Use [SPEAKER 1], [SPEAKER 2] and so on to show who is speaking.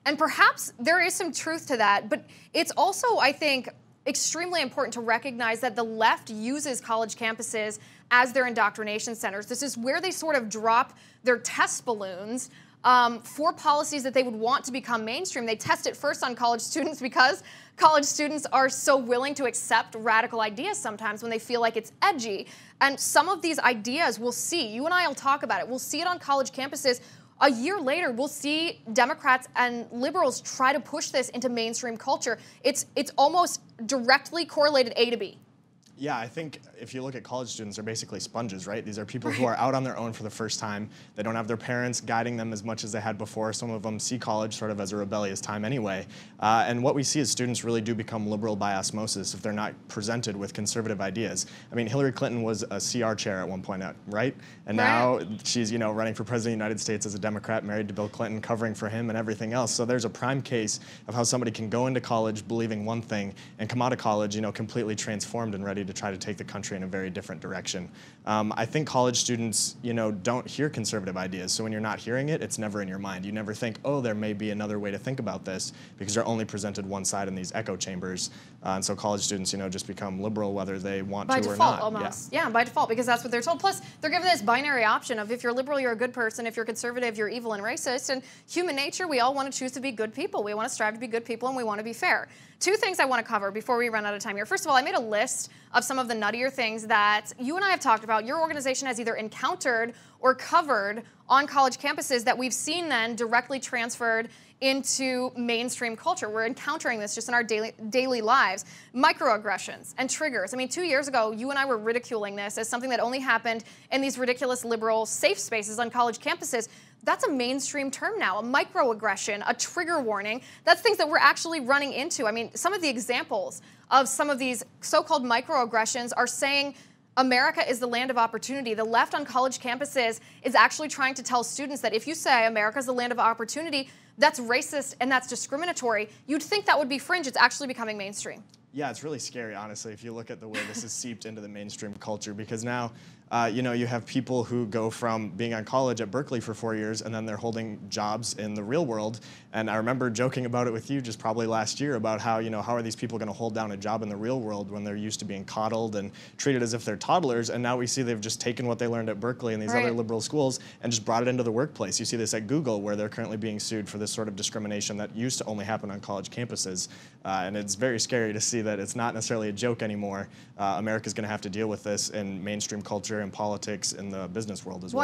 [SPEAKER 1] And perhaps there is some truth to that, but it's also, I think, extremely important to recognize that the left uses college campuses as their indoctrination centers. This is where they sort of drop their test balloons for policies that they would want to become mainstream. They test it first on college students because college students are so willing to accept radical ideas sometimes when they feel like it's edgy. And some of these ideas we'll see, you and I will talk about it, we'll see it on college campuses. A year later, we'll see Democrats and liberals try to push this into mainstream culture. It's almost directly correlated A to B.
[SPEAKER 2] Yeah, I think if you look at college students, they're basically sponges, right? These are people who are out on their own for the first time. They don't have their parents guiding them as much as they had before. Some of them see college sort of as a rebellious time anyway. And what we see is students really do become liberal by osmosis if they're not presented with conservative ideas. I mean, Hillary Clinton was a CR chair at one point, right? And now she's, running for president of the United States as a Democrat, married to Bill Clinton, covering for him and everything else. So there's a prime case of how somebody can go into college believing one thing and come out of college, completely transformed and ready to try to take the country in a very different direction. I think college students, don't hear conservative ideas. So when you're not hearing it, it's never in your mind. You never think, oh, there may be another way to think about this, because they're only presented one side in these echo chambers. And so college students, just become liberal whether they want to or not.
[SPEAKER 1] By default, almost. Yeah, by default, because that's what they're told. Plus, they're given this binary option of if you're liberal, you're a good person. If you're conservative, you're evil and racist. And human nature, we all want to choose to be good people. We want to strive to be good people, and we want to be fair. Two things I want to cover before we run out of time here. First of all, I made a list of some of the nuttier things that you and I have talked about. Your organization has either encountered or covered on college campuses that we've seen then directly transferred into mainstream culture. We're encountering this just in our daily lives. Microaggressions and triggers. I mean, 2 years ago, you and I were ridiculing this as something that only happened in these ridiculous liberal safe spaces on college campuses. That's a mainstream term now, a microaggression, a trigger warning. That's things that we're actually running into. I mean, some of the examples of some of these so-called microaggressions are saying America is the land of opportunity. The left on college campuses is actually trying to tell students that if you say America is the land of opportunity, that's racist and that's discriminatory. You'd think that would be fringe. It's actually becoming mainstream.
[SPEAKER 2] Yeah, it's really scary, honestly, if you look at the way this is seeped into the mainstream culture, because now, you have people who go from being on college at Berkeley for 4 years and then they're holding jobs in the real world. And I remember joking about it with you just probably last year about how, how are these people going to hold down a job in the real world when they're used to being coddled and treated as if they're toddlers. And now we see they've just taken what they learned at Berkeley and these other liberal schools and just brought it into the workplace. You see this at Google, where they're currently being sued for this sort of discrimination that used to only happen on college campuses. And it's very scary to see that it's not necessarily a joke anymore. America's going to have to deal with this in mainstream culture and politics in the business world as well.